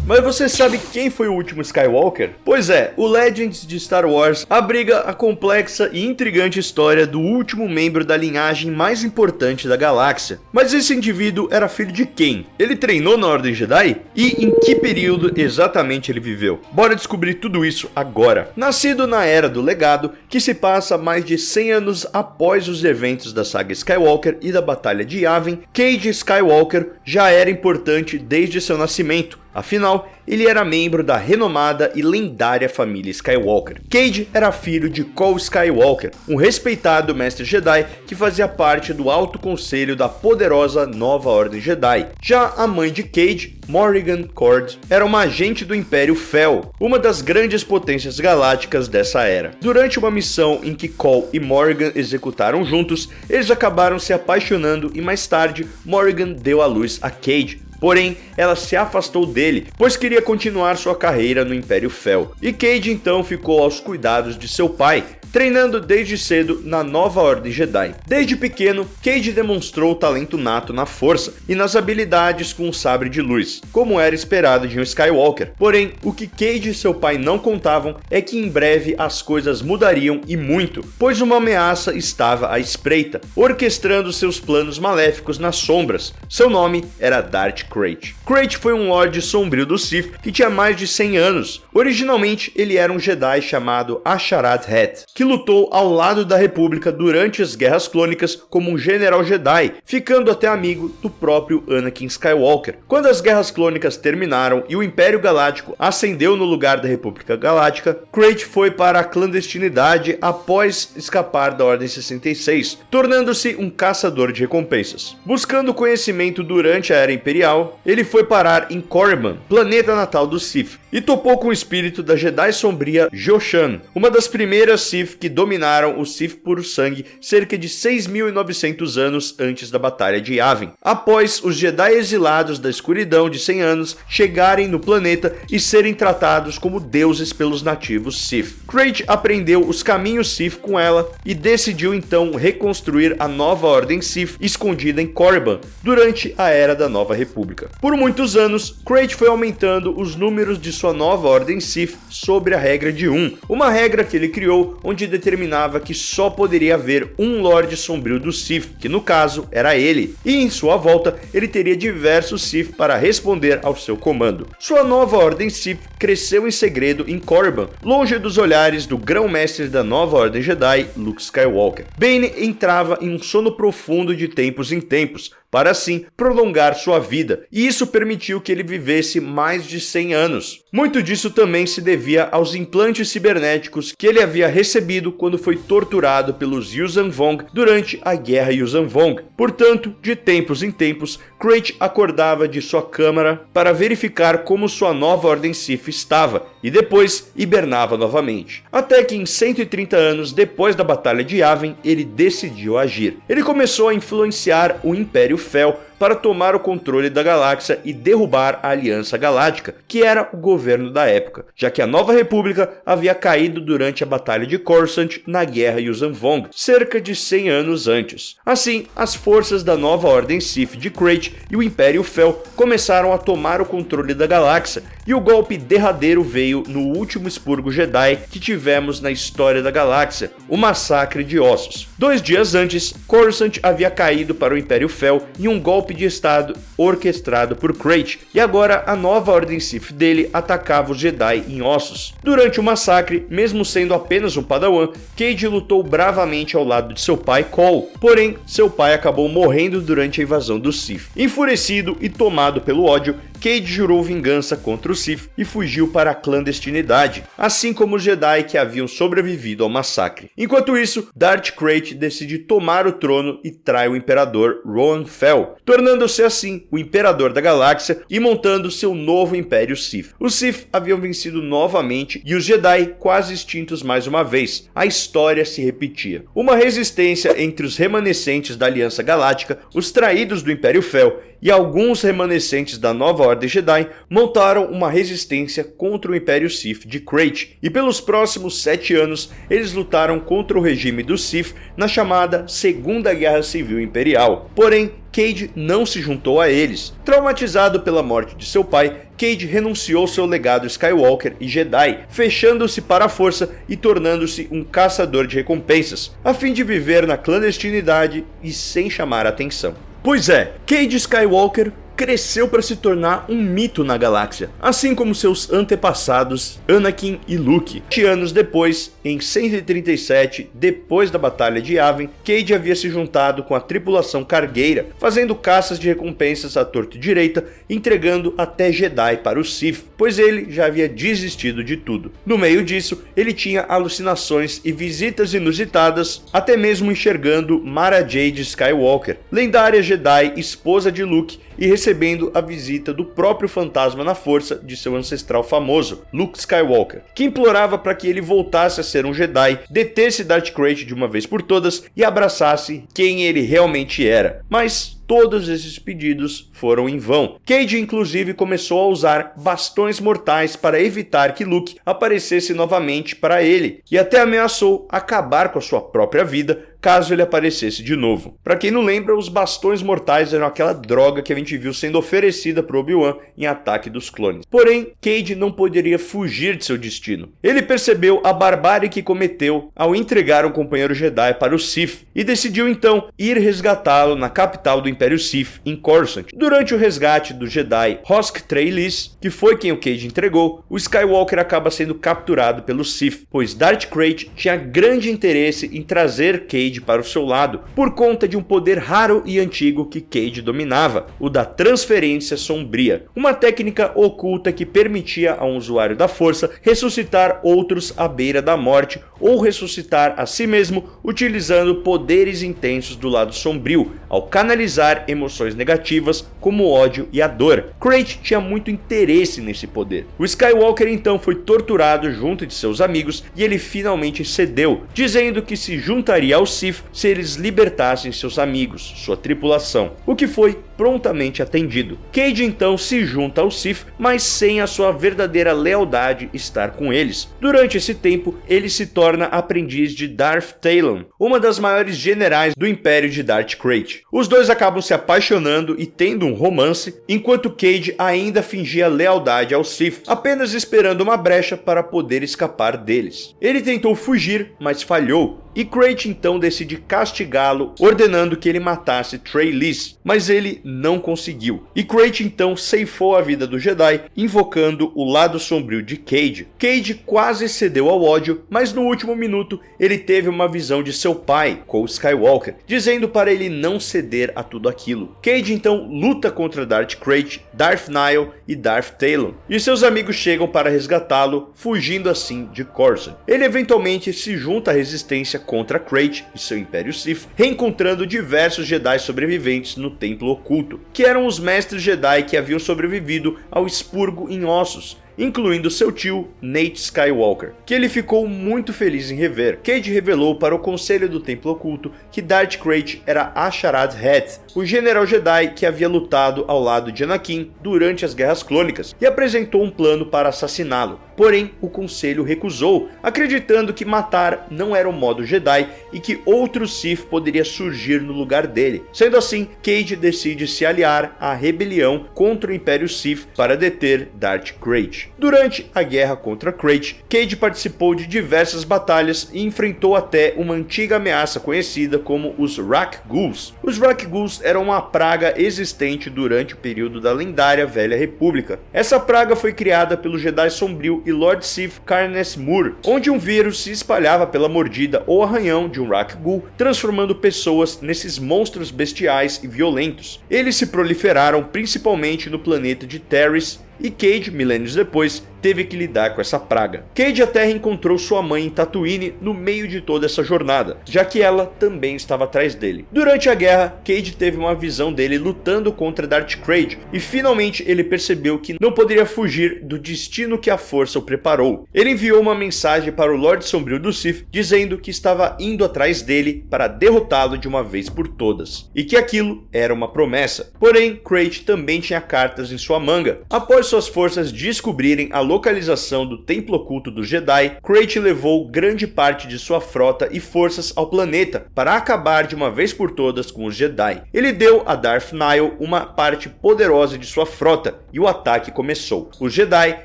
Mas você sabe quem foi o último Skywalker? Pois é, o Legends de Star Wars abriga a complexa e intrigante história do último membro da linhagem mais importante da galáxia. Mas esse indivíduo era filho de quem? Ele treinou na Ordem Jedi? E em que período exatamente ele viveu? Bora descobrir tudo isso agora. Nascido na Era do Legado, que se passa mais de 100 anos após os eventos da saga Skywalker e da Batalha de Yavin, Cade Skywalker já era importante desde seu nascimento. Afinal, ele era membro da renomada e lendária família Skywalker. Cade era filho de Cole Skywalker, um respeitado mestre Jedi que fazia parte do alto conselho da poderosa Nova Ordem Jedi. Já a mãe de Cade, Morrigan Cord, era uma agente do Império Fel, uma das grandes potências galácticas dessa era. Durante uma missão em que Cole e Morrigan executaram juntos, eles acabaram se apaixonando e mais tarde Morrigan deu à luz a Cade. Porém, ela se afastou dele, pois queria continuar sua carreira no Império Fel. E Cade então ficou aos cuidados de seu pai, treinando desde cedo na Nova Ordem Jedi. Desde pequeno, Cade demonstrou talento nato na força e nas habilidades com o sabre de luz, como era esperado de um Skywalker. Porém, o que Cade e seu pai não contavam é que em breve as coisas mudariam e muito, pois uma ameaça estava à espreita, orquestrando seus planos maléficos nas sombras. Seu nome era Darth Krayt. Krayt foi um Lorde Sombrio do Sith que tinha mais de 100 anos. Originalmente, ele era um Jedi chamado Asharat Het, que lutou ao lado da República durante as Guerras Clônicas como um general Jedi, ficando até amigo do próprio Anakin Skywalker. Quando as Guerras Clônicas terminaram e o Império Galáctico ascendeu no lugar da República Galáctica, Krayt foi para a clandestinidade após escapar da Ordem 66, tornando-se um caçador de recompensas. Buscando conhecimento durante a Era Imperial, ele foi parar em Korriban, planeta natal do Sith, e topou com o espírito da Jedi sombria Joshan, uma das primeiras Sith que dominaram o Sith puro sangue cerca de 6.900 anos antes da Batalha de Yavin, após os Jedi exilados da escuridão de 100 anos chegarem no planeta e serem tratados como deuses pelos nativos Sith. Krayt aprendeu os caminhos Sith com ela e decidiu então reconstruir a nova Ordem Sith escondida em Korriban durante a Era da Nova República. Por muitos anos, Krayt foi aumentando os números de sua nova Ordem Sith sobre a regra de 1, uma regra que ele criou onde determinava que só poderia haver um Lorde Sombrio do Sith, que no caso era ele, e em sua volta ele teria diversos Sith para responder ao seu comando. Sua nova Ordem Sith cresceu em segredo em Korriban, longe dos olhares do grão-mestre da nova Ordem Jedi, Luke Skywalker. Bane entrava em um sono profundo de tempos em tempos, para assim prolongar sua vida, e isso permitiu que ele vivesse mais de 100 anos. Muito disso também se devia aos implantes cibernéticos que ele havia recebido quando foi torturado pelos Yuuzhan Vong durante a Guerra Yuuzhan Vong. Portanto, de tempos em tempos, Krayt acordava de sua câmara para verificar como sua nova Ordem Sith estava, e depois hibernava novamente. Até que em 130 anos depois da Batalha de Yavin, ele decidiu agir. Ele começou a influenciar o Império Fel para tomar o controle da galáxia e derrubar a Aliança Galáctica, que era o governo da época, já que a Nova República havia caído durante a Batalha de Coruscant na Guerra Yuuzhan Vong, cerca de 100 anos antes. Assim, as forças da nova Ordem Sith de Krayt e o Império Fel começaram a tomar o controle da galáxia, e o golpe derradeiro veio no último expurgo Jedi que tivemos na história da galáxia, o Massacre de Ossos. 2 dias antes, Coruscant havia caído para o Império Fel em um golpe de estado orquestrado por Krayt, e agora a nova Ordem Sith dele atacava os Jedi em Ossos. Durante o massacre, mesmo sendo apenas um padawan, Cade lutou bravamente ao lado de seu pai Cole, porém seu pai acabou morrendo durante a invasão dos Sith. Enfurecido e tomado pelo ódio, Cade jurou vingança contra o Sith e fugiu para a clandestinidade, assim como os Jedi que haviam sobrevivido ao massacre. Enquanto isso, Darth Krayt decide tomar o trono e trai o Imperador Roan Fel, tornando-se assim o Imperador da Galáxia e montando seu novo Império Sith. Os Sith haviam vencido novamente e os Jedi quase extintos mais uma vez. A história se repetia. Uma resistência entre os remanescentes da Aliança Galáctica, os traídos do Império Fel e alguns remanescentes da nova Ordem Jedi montaram uma resistência contra o Império Sith de Krayt, e pelos próximos 7 anos eles lutaram contra o regime dos Sith na chamada Segunda Guerra Civil Imperial. Porém, Cade não se juntou a eles. Traumatizado pela morte de seu pai, Cade renunciou seu legado Skywalker e Jedi, fechando-se para a Força e tornando-se um caçador de recompensas, a fim de viver na clandestinidade e sem chamar atenção. Pois é, Cade Skywalker cresceu para se tornar um mito na galáxia, assim como seus antepassados Anakin e Luke. 7 anos depois, em 137, depois da Batalha de Yavin, Cade havia se juntado com a tripulação cargueira, fazendo caças de recompensas à torto e direita, entregando até Jedi para os Sith, pois ele já havia desistido de tudo. No meio disso, ele tinha alucinações e visitas inusitadas, até mesmo enxergando Mara Jade Skywalker, lendária Jedi, esposa de Luke, e recebendo a visita do próprio fantasma na força de seu ancestral famoso, Luke Skywalker, que implorava para que ele voltasse a ser um Jedi, detesse Darth Krayt de uma vez por todas e abraçasse quem ele realmente era. Mas todos esses pedidos foram em vão. Cade inclusive começou a usar bastões mortais para evitar que Luke aparecesse novamente para ele, e até ameaçou acabar com a sua própria vida caso ele aparecesse de novo. Para quem não lembra, os bastões mortais eram aquela droga que a gente viu sendo oferecida para Obi-Wan em Ataque dos Clones. Porém, Cade não poderia fugir de seu destino. Ele percebeu a barbárie que cometeu ao entregar um companheiro Jedi para os Sith e decidiu então ir resgatá-lo na capital do Império Sith, em Coruscant. Durante o resgate do Jedi Hosk Trey-Lys, que foi quem o Cade entregou, o Skywalker acaba sendo capturado pelos Sith, pois Darth Krayt tinha grande interesse em trazer Cade para o seu lado, por conta de um poder raro e antigo que Cade dominava, o da transferência sombria, uma técnica oculta que permitia a um usuário da força ressuscitar outros à beira da morte ou ressuscitar a si mesmo utilizando poderes intensos do lado sombrio, ao canalizar emoções negativas como o ódio e a dor. Krayt tinha muito interesse nesse poder. O Skywalker então foi torturado junto de seus amigos e ele finalmente cedeu, dizendo que se juntaria aos Sith se eles libertassem seus amigos, sua tripulação, o que foi prontamente atendido. Cade então se junta aos Sith, mas sem a sua verdadeira lealdade estar com eles. Durante esse tempo, ele se torna aprendiz de Darth Talon, uma das maiores generais do Império de Darth Krayt. Os dois acabam se apaixonando e tendo um romance, enquanto Cade ainda fingia lealdade aos Sith, apenas esperando uma brecha para poder escapar deles. Ele tentou fugir, mas falhou, e Krayt então decide castigá-lo, ordenando que ele matasse Trey-Lys, mas ele não conseguiu. E Krayt então ceifou a vida do Jedi, invocando o lado sombrio de Cade. Cade quase cedeu ao ódio, mas no último minuto ele teve uma visão de seu pai, Cole Skywalker, dizendo para ele não ceder a tudo aquilo. Cade então luta contra Darth Krayt, Darth Nihil e Darth Talon, e seus amigos chegam para resgatá-lo, fugindo assim de Coruscant. Ele eventualmente se junta à resistência contra Krayt e seu Império Sith, reencontrando diversos Jedi sobreviventes no Templo Oculto, que eram os mestres Jedi que haviam sobrevivido ao expurgo em ossos, incluindo seu tio, Nate Skywalker, que ele ficou muito feliz em rever. Cade revelou para o Conselho do Templo Oculto que Darth Krayt era Asharad Heth, o general Jedi que havia lutado ao lado de Anakin durante as Guerras Clônicas, e apresentou um plano para assassiná-lo. Porém, o Conselho recusou, acreditando que matar não era o modo Jedi e que outro Sith poderia surgir no lugar dele. Sendo assim, Cade decide se aliar à rebelião contra o Império Sith para deter Darth Krayt. Durante a guerra contra Krayt, Cade participou de diversas batalhas e enfrentou até uma antiga ameaça conhecida como os Rakghouls. Os Rakghouls eram uma praga existente durante o período da lendária Velha República. Essa praga foi criada pelo Jedi Sombrio e Lord Sith Karness Moore, onde um vírus se espalhava pela mordida ou arranhão de um Rakghoul, transformando pessoas nesses monstros bestiais e violentos. Eles se proliferaram principalmente no planeta de Taris e Cade, milênios depois, teve que lidar com essa praga. Cade até reencontrou sua mãe em Tatooine no meio de toda essa jornada, já que ela também estava atrás dele. Durante a guerra, Cade teve uma visão dele lutando contra Darth Krayt, e finalmente ele percebeu que não poderia fugir do destino que a Força o preparou. Ele enviou uma mensagem para o Lorde Sombrio do Sith, dizendo que estava indo atrás dele para derrotá-lo de uma vez por todas, e que aquilo era uma promessa. Porém, Krayt também tinha cartas em sua manga. Após suas forças descobrirem a localização do Templo Oculto dos Jedi, Krayt levou grande parte de sua frota e forças ao planeta para acabar de uma vez por todas com os Jedi. Ele deu a Darth Nihil uma parte poderosa de sua frota e o ataque começou. Os Jedi,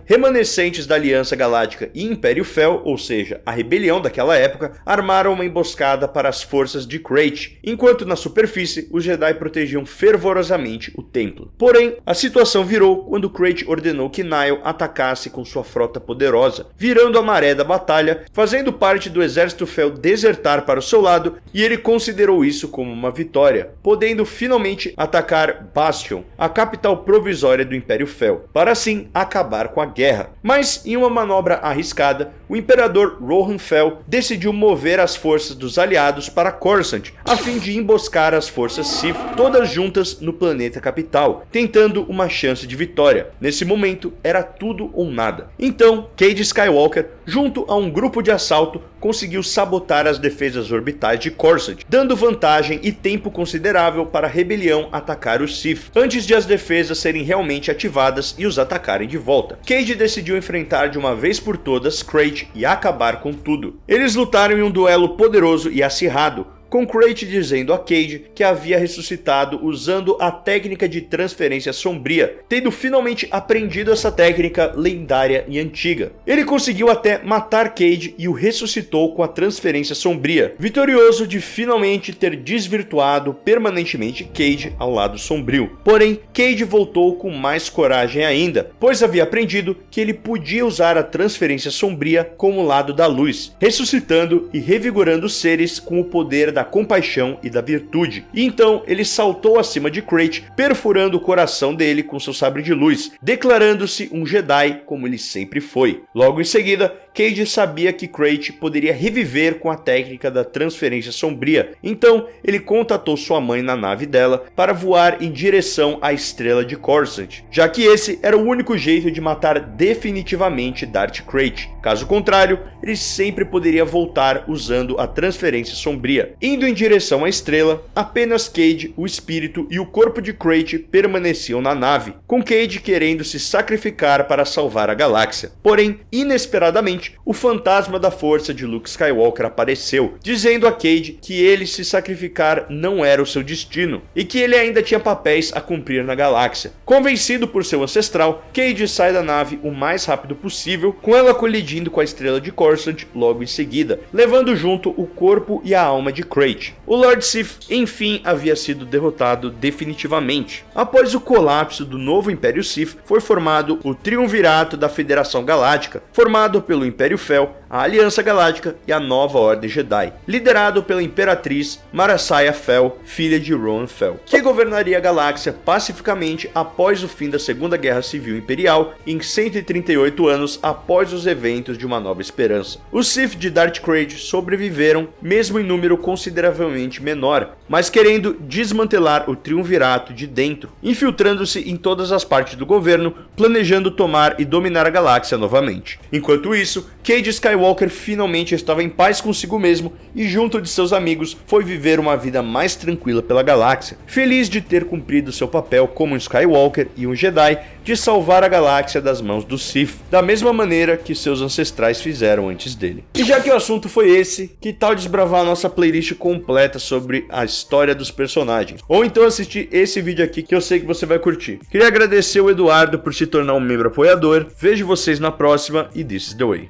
remanescentes da Aliança Galáctica e Império Fel, ou seja, a rebelião daquela época, armaram uma emboscada para as forças de Krayt, enquanto na superfície os Jedi protegiam fervorosamente o templo. Porém, a situação virou quando Krayt ordenou que Nihil atacasse com sua frota poderosa, virando a maré da batalha, fazendo parte do exército Fel desertar para o seu lado, e ele considerou isso como uma vitória, podendo finalmente atacar Bastion, a capital provisória do Império Fel, para assim acabar com a guerra. Mas, em uma manobra arriscada, o Imperador Rohan Fel decidiu mover as forças dos aliados para Coruscant, a fim de emboscar as forças Sith todas juntas no planeta capital, tentando uma chance de vitória. Nesse momento, era tudo ou nada. Então, Cade Skywalker, junto a um grupo de assalto, conseguiu sabotar as defesas orbitais de Coruscant, dando vantagem e tempo considerável para a rebelião atacar os Sith, antes de as defesas serem realmente ativadas e os atacarem de volta. Cade decidiu enfrentar de uma vez por todas Krayt e acabar com tudo. Eles lutaram em um duelo poderoso e acirrado, com Krayt dizendo a Cade que havia ressuscitado usando a técnica de transferência sombria, tendo finalmente aprendido essa técnica lendária e antiga. Ele conseguiu até matar Cade e o ressuscitou com a transferência sombria, vitorioso de finalmente ter desvirtuado permanentemente Cade ao lado sombrio. Porém, Cade voltou com mais coragem ainda, pois havia aprendido que ele podia usar a transferência sombria como lado da luz, ressuscitando e revigorando os seres com o poder da compaixão e da virtude. E então ele saltou acima de Krayt, perfurando o coração dele com seu sabre de luz, declarando-se um Jedi como ele sempre foi. Logo em seguida, Cade sabia que Krayt poderia reviver com a técnica da transferência sombria, então ele contatou sua mãe na nave dela para voar em direção à estrela de Coruscant, já que esse era o único jeito de matar definitivamente Darth Krayt. Caso contrário, ele sempre poderia voltar usando a transferência sombria. Indo em direção à estrela, apenas Cade, o espírito e o corpo de Krayt permaneciam na nave, com Cade querendo se sacrificar para salvar a galáxia. Porém, inesperadamente, o fantasma da força de Luke Skywalker apareceu, dizendo a Cade que ele se sacrificar não era o seu destino, e que ele ainda tinha papéis a cumprir na galáxia. Convencido por seu ancestral, Cade sai da nave o mais rápido possível, com ela colidindo com a estrela de Coruscant logo em seguida, levando junto o corpo e a alma de Krayt. O Lord Sith, enfim, havia sido derrotado definitivamente. Após o colapso do novo Império Sith, foi formado o Triunvirato da Federação Galáctica, formado pelo Império Fel, a Aliança Galáctica e a Nova Ordem Jedi, liderado pela Imperatriz Marasiah Fel, filha de Rohan Fel, que governaria a galáxia pacificamente após o fim da Segunda Guerra Civil Imperial, em 138 anos após os eventos de Uma Nova Esperança. Os Sith de Darth Krayt sobreviveram, mesmo em número consideravelmente menor, mas querendo desmantelar o Triunvirato de dentro, infiltrando-se em todas as partes do governo, planejando tomar e dominar a galáxia novamente. Enquanto isso, Cade Skywalker finalmente estava em paz consigo mesmo e junto de seus amigos foi viver uma vida mais tranquila pela galáxia, feliz de ter cumprido seu papel como um Skywalker e um Jedi de salvar a galáxia das mãos do Sith, da mesma maneira que seus ancestrais fizeram antes dele. E já que o assunto foi esse, que tal desbravar a nossa playlist completa sobre a história dos personagens? Ou então assistir esse vídeo aqui que eu sei que você vai curtir. Queria agradecer o Eduardo por se tornar um membro apoiador, vejo vocês na próxima e this is the way.